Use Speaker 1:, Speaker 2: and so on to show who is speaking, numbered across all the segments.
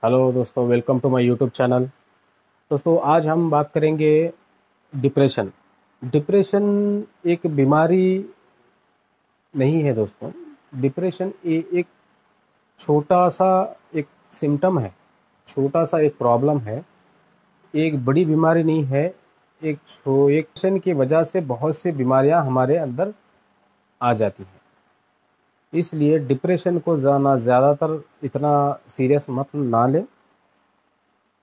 Speaker 1: Hello दोस्तों, welcome to my YouTube channel. दोस्तों, आज हम बात करेंगे डिप्रेशन। डिप्रेशन एक बीमारी नहीं है दोस्तों। डिप्रेशन एक छोटा सा एक सिम्टम है, छोटा सा एक प्रॉब्लम है, एक बड़ी बीमारी नहीं है। एक डिप्रेशन की वजह से बहुत सी बीमारियां हमारे अंदर आ जाती हैं। इसलिए डिप्रेशन को ज़्यादातर इतना सीरियस मत ना लें।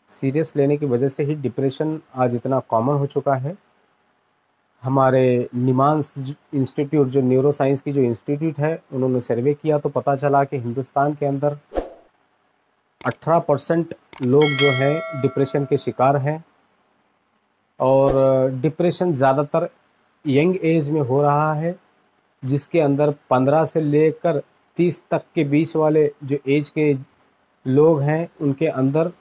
Speaker 1: सीरियस लेने की वजह से ही डिप्रेशन आज इतना कॉमन हो चुका है। हमारे निमांस इंस्टीट्यूट, जो न्यूरो साइंस की जो इंस्टीट्यूट है, उन्होंने सर्वे किया तो पता चला कि हिंदुस्तान के अंदर 18% लोग जो हैं डिप्रेशन के शिकार हैं। और डिप्रेशन ज़्यादातर यंग एज में हो रहा है, जिसके अंदर 15 से लेकर 30 तक के बीच वाले जो एज के लोग हैं, उनके अंदर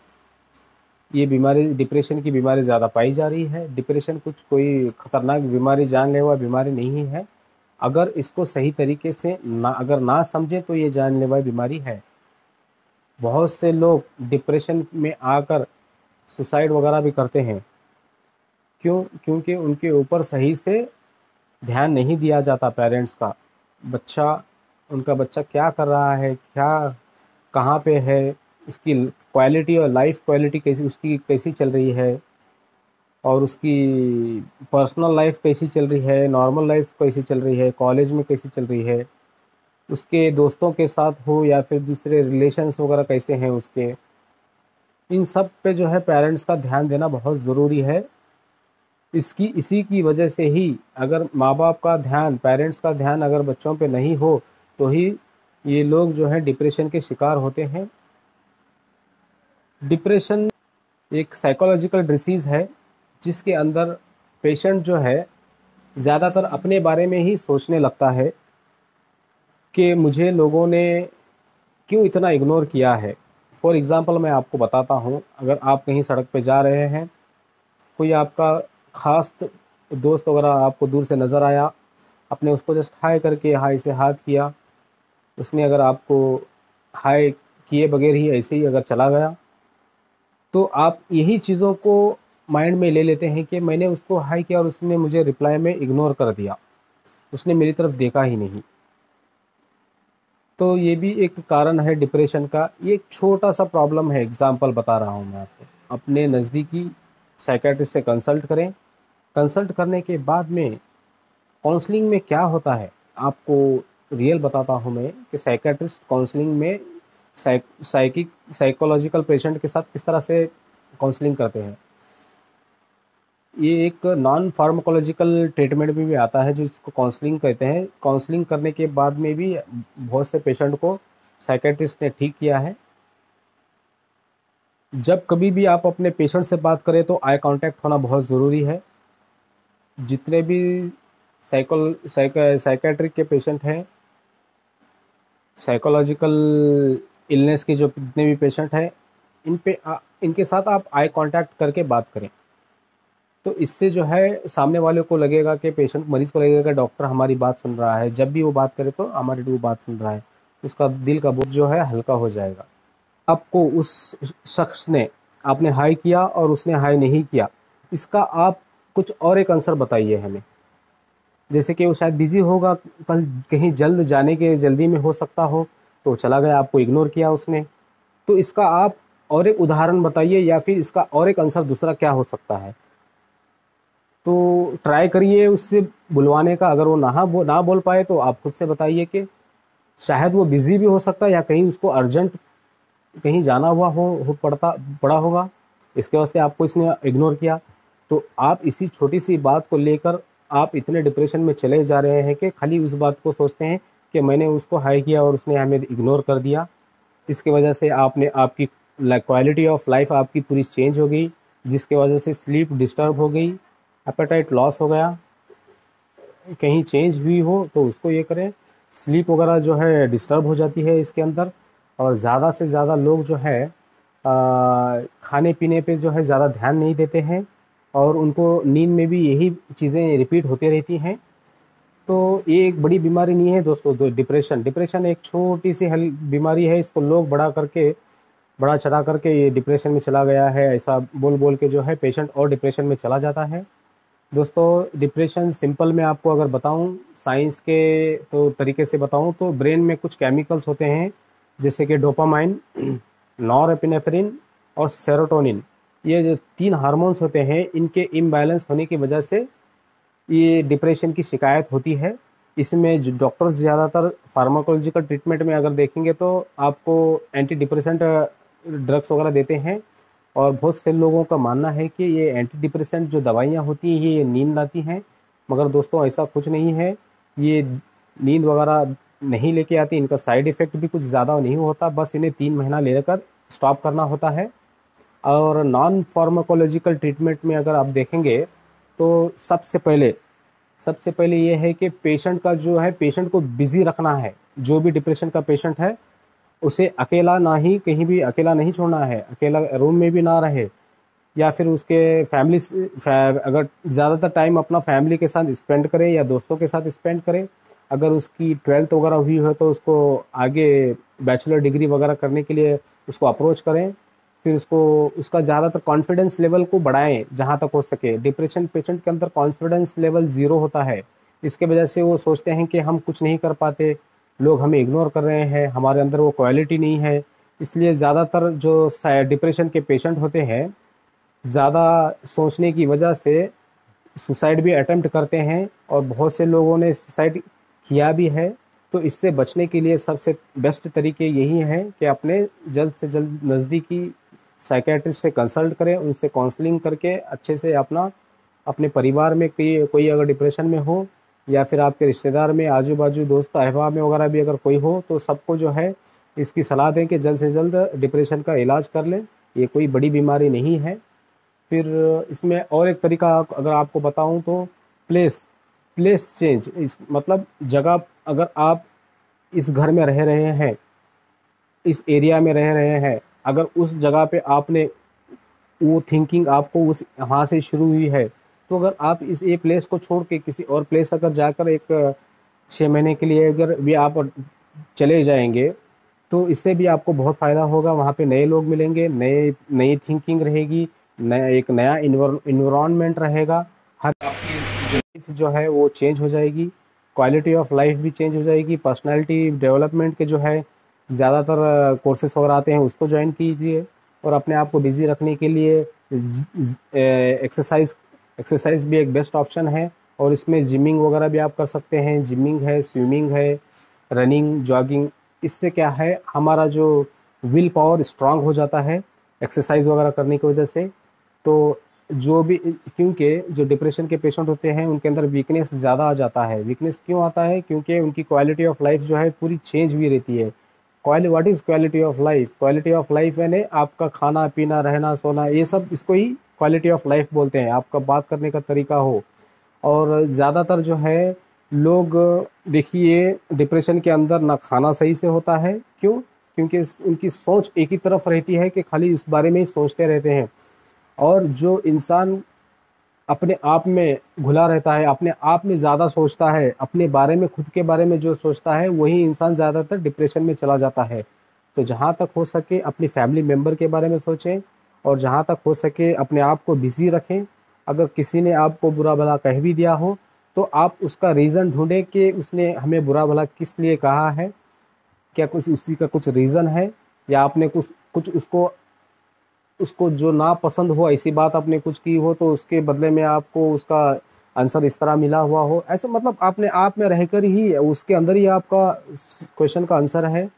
Speaker 1: ये बीमारी, डिप्रेशन की बीमारी ज़्यादा पाई जा रही है। डिप्रेशन कुछ कोई खतरनाक बीमारी, जानलेवा बीमारी नहीं है। अगर इसको सही तरीके से अगर ना समझें तो ये जानलेवा बीमारी है। बहुत से लोग डिप्रेशन में आकर सुसाइड वगैरह भी करते हैं। क्योंकि उनके ऊपर सही से ध्यान नहीं दिया जाता पेरेंट्स का। उनका बच्चा क्या कर रहा है, क्या कहाँ पे है, उसकी क्वालिटी और लाइफ क्वालिटी कैसी चल रही है, और उसकी पर्सनल लाइफ कैसी चल रही है, नॉर्मल लाइफ कैसी चल रही है, कॉलेज में कैसी चल रही है, उसके दोस्तों के साथ हो या फिर दूसरे रिलेशंस वगैरह कैसे हैं उसके। इन सब पे जो है पेरेंट्स का ध्यान देना बहुत ज़रूरी है। इसी की वजह से ही, अगर माँ बाप का ध्यान, पेरेंट्स का ध्यान अगर बच्चों पे नहीं हो तो ही ये लोग जो है डिप्रेशन के शिकार होते हैं। डिप्रेशन एक साइकोलॉजिकल डिसीज़ है, जिसके अंदर पेशेंट जो है ज़्यादातर अपने बारे में ही सोचने लगता है कि मुझे लोगों ने क्यों इतना इग्नोर किया है। फॉर एग्ज़ाम्पल मैं आपको बताता हूँ। अगर आप कहीं सड़क पे जा रहे हैं, कोई आपका ख़ास दोस्त वगैरह आपको दूर से नज़र आया, आपने उसको जस्ट हाय करके हाय से हाथ किया, उसने अगर आपको हाय किए बगैर ही ऐसे ही अगर चला गया, तो आप यही चीज़ों को माइंड में ले लेते हैं कि मैंने उसको हाय किया और उसने मुझे रिप्लाई में इग्नोर कर दिया, उसने मेरी तरफ देखा ही नहीं। तो ये भी एक कारण है डिप्रेशन का। ये एक छोटा सा प्रॉब्लम है, एग्जाम्पल बता रहा हूँ मैं आपको। अपने नज़दीकी साइकेट्रिस्ट से कंसल्ट करें। कंसल्ट करने के बाद में काउंसलिंग में क्या होता है, आपको रियल बताता हूँ मैं कि साइकेट्रिस्ट काउंसलिंग में साइकोलॉजिकल पेशेंट के साथ किस तरह से काउंसलिंग करते हैं। ये एक नॉन फार्माकोलॉजिकल ट्रीटमेंट भी आता है, जो इसको काउंसलिंग कहते हैं। काउंसलिंग करने के बाद में भी बहुत से पेशेंट को साइकेट्रिस्ट ने ठीक किया है। जब कभी भी आप अपने पेशेंट से बात करें तो आई कांटेक्ट होना बहुत ज़रूरी है। जितने भी साइकेट्रिक के पेशेंट हैं, साइकोलॉजिकल इलनेस के जो जितने भी पेशेंट हैं, इनके साथ आप आई कांटेक्ट करके बात करें। तो इससे जो है सामने वाले को लगेगा कि मरीज़ को लगेगा कि डॉक्टर हमारी बात सुन रहा है। जब भी वो बात करे तो हमारी वो बात सुन रहा है, उसका दिल का बोझ जो है हल्का हो जाएगा। आपको उस शख्स ने, आपने हाई किया और उसने हाई नहीं किया, इसका आप कुछ और एक आंसर बताइए हमें। जैसे कि वो शायद बिजी होगा, कल कहीं जल्दी में हो सकता हो, तो चला गया, आपको इग्नोर किया उसने। तो इसका आप और एक उदाहरण बताइए, या फिर इसका और एक आंसर दूसरा क्या हो सकता है। तो ट्राई करिए उससे बुलवाने का। अगर वो ना बोल पाए तो आप खुद से बताइए कि शायद वो बिजी भी हो सकता है, या कहीं उसको अर्जेंट कहीं जाना हुआ पड़ा होगा, इसके वास्ते आपको इसने इग्नोर किया। तो आप इसी छोटी सी बात को लेकर आप इतने डिप्रेशन में चले जा रहे हैं कि खाली उस बात को सोचते हैं कि मैंने उसको हाई किया और उसने हमें इग्नोर कर दिया। इसकी वजह से आपकी क्वालिटी ऑफ लाइफ आपकी पूरी चेंज हो गई, जिसकी वजह से स्लीप डिस्टर्ब हो गई, एपेटाइट लॉस हो गया। कहीं चेंज हुई हो तो उसको ये करें। स्लीप वगैरह जो है डिस्टर्ब हो जाती है इसके अंदर। और ज़्यादा से ज़्यादा लोग जो है खाने पीने पे जो है ज़्यादा ध्यान नहीं देते हैं, और उनको नींद में भी यही चीज़ें रिपीट होती रहती हैं। तो ये एक बड़ी बीमारी नहीं है दोस्तों। डिप्रेशन एक छोटी सी बीमारी है, इसको लोग बड़ा करके बड़ा चढ़ा करके ये डिप्रेशन में चला गया है, ऐसा बोल बोल के जो है पेशेंट और डिप्रेशन में चला जाता है। दोस्तों डिप्रेशन सिंपल में आपको अगर बताऊं, साइंस के तो तरीके से बताऊं तो ब्रेन में कुछ केमिकल्स होते हैं जैसे कि डोपामाइन, नॉरएपिनेफ्रिन और सेरोटोनिन। ये जो 3 हार्मोन्स होते हैं, इनके इम्बैलेंस होने की वजह से ये डिप्रेशन की शिकायत होती है। इसमें जो डॉक्टर्स ज़्यादातर फार्माकोलॉजिकल ट्रीटमेंट में अगर देखेंगे तो आपको एंटी डिप्रेसेंट ड्रग्स वगैरह देते हैं, और बहुत से लोगों का मानना है कि ये एंटी डिप्रेसेंट जो दवाइयाँ होती हैं ये नींद लाती हैं, मगर दोस्तों ऐसा कुछ नहीं है। ये नींद वगैरह नहीं लेके आती, इनका साइड इफ़ेक्ट भी कुछ ज़्यादा नहीं होता, बस इन्हें 3 महीना लेकर स्टॉप करना होता है। और नॉन फार्माकोलॉजिकल ट्रीटमेंट में अगर आप देखेंगे तो सबसे पहले ये है कि पेशेंट का जो है, पेशेंट को बिजी रखना है। जो भी डिप्रेशन का पेशेंट है उसे अकेला ना ही कहीं भी अकेला नहीं छोड़ना है, अकेला रूम में भी ना रहे, या फिर उसके अगर ज़्यादातर टाइम अपना फैमिली के साथ स्पेंड करे या दोस्तों के साथ स्पेंड करे। अगर उसकी 12th वगैरह हुई है तो उसको आगे बैचलर डिग्री वगैरह करने के लिए उसको अप्रोच करें। फिर उसको उसका ज़्यादातर कॉन्फिडेंस लेवल को बढ़ाएं जहाँ तक हो सके। डिप्रेशन पेशेंट के अंदर कॉन्फिडेंस लेवल ज़ीरो होता है, इसके वजह से वो सोचते हैं कि हम कुछ नहीं कर पाते, लोग हमें इग्नोर कर रहे हैं, हमारे अंदर वो क्वालिटी नहीं है। इसलिए ज़्यादातर जो डिप्रेशन के पेशेंट होते हैं, ज़्यादा सोचने की वजह से सुसाइड भी अटेम्प्ट करते हैं, और बहुत से लोगों ने सुसाइड किया भी है। तो इससे बचने के लिए सबसे बेस्ट तरीके यही हैं कि अपने जल्द से जल्द नज़दीकी साइकेट्रिस्ट से कंसल्ट करें, उनसे काउंसलिंग करके अच्छे से अपने परिवार में कोई अगर डिप्रेशन में हो, या फिर आपके रिश्तेदार में, आजू बाजू, दोस्त अहबाब में वगैरह भी अगर कोई हो, तो सबको जो है इसकी सलाह दें कि जल्द से जल्द डिप्रेशन का इलाज कर लें। ये कोई बड़ी बीमारी नहीं है। फिर इसमें और एक तरीका अगर आपको बताऊं तो प्लेस चेंज, इस मतलब जगह, अगर आप इस घर में रह रहे हैं, इस एरिया में रह रहे हैं, अगर उस जगह पे आपने वो थिंकिंग आपको उस वहाँ से शुरू हुई है, तो अगर आप इस ये प्लेस को छोड़ के किसी और प्लेस अगर जाकर एक 6 महीने के लिए अगर भी आप चले जाएंगे, तो इससे भी आपको बहुत फ़ायदा होगा। वहाँ पे नए लोग मिलेंगे, नई थिंकिंग रहेगी, एक नया इन्वायरमेंट रहेगा, हर आपकी लाइफ जो है वो चेंज हो जाएगी, क्वालिटी ऑफ लाइफ भी चेंज हो जाएगी। पर्सनालिटी डेवलपमेंट के जो है ज़्यादातर कोर्सेस वगैरह आते हैं, उसको ज्वाइन कीजिए, और अपने आप को बिज़ी रखने के लिए एक्सरसाइज भी एक बेस्ट ऑप्शन है। और इसमें जिमिंग वगैरह भी आप कर सकते हैं, जिमिंग है, स्विमिंग है, रनिंग, जॉगिंग। इससे क्या है, हमारा जो विल पावर स्ट्रांग हो जाता है एक्सरसाइज वगैरह करने की वजह से। तो जो भी, क्योंकि जो डिप्रेशन के पेशेंट होते हैं उनके अंदर वीकनेस ज़्यादा आ जाता है। वीकनेस क्यों आता है? क्योंकि उनकी क्वालिटी ऑफ लाइफ जो है पूरी चेंज हुई रहती है। What is quality of life? Quality of life यानी आपका खाना पीना, रहना सोना, ये सब, इसको ही क्वालिटी ऑफ लाइफ बोलते हैं। आपका बात करने का तरीका हो। और ज़्यादातर जो है लोग, देखिए, डिप्रेशन के अंदर ना खाना सही से होता है। क्यों? क्योंकि उनकी सोच एक ही तरफ रहती है कि खाली इस बारे में ही सोचते रहते हैं। और जो इंसान अपने आप में घुला रहता है, अपने आप में ज़्यादा सोचता है, अपने बारे में, खुद के बारे में जो सोचता है, वही इंसान ज़्यादातर डिप्रेशन में चला जाता है। तो जहाँ तक हो सके अपनी फैमिली मेम्बर के बारे में सोचें, और जहाँ तक हो सके अपने आप को बिज़ी रखें। अगर किसी ने आपको बुरा भला कह भी दिया हो, तो आप उसका रीज़न ढूंढें कि उसने हमें बुरा भला किस लिए कहा है, क्या कुछ उसी का कुछ रीज़न है, या आपने कुछ उसको जो ना पसंद हो, ऐसी बात आपने कुछ की हो, तो उसके बदले में आपको उसका आंसर इस तरह मिला हुआ हो। ऐसा मतलब अपने आप में रहकर ही उसके अंदर ही आपका क्वेश्चन का आंसर है।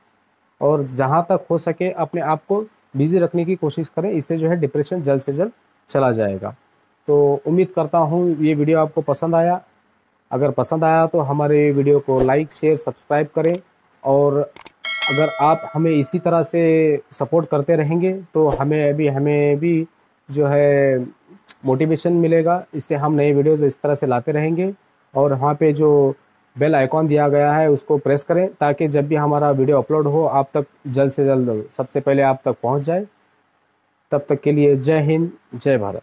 Speaker 1: और जहाँ तक हो सके अपने आप को बिज़ी रखने की कोशिश करें, इससे जो है डिप्रेशन जल्द से जल्द चला जाएगा। तो उम्मीद करता हूँ ये वीडियो आपको पसंद आया। अगर पसंद आया तो हमारे वीडियो को लाइक, शेयर, सब्सक्राइब करें। और अगर आप हमें इसी तरह से सपोर्ट करते रहेंगे तो हमें भी जो है मोटिवेशन मिलेगा। इससे हम नए वीडियोज़ इस तरह से लाते रहेंगे। और वहाँ पे जो बेल आइकॉन दिया गया है उसको प्रेस करें, ताकि जब भी हमारा वीडियो अपलोड हो आप तक जल्द से जल्द सबसे पहले आप तक पहुँच जाए। तब तक के लिए जय हिंद, जय भारत।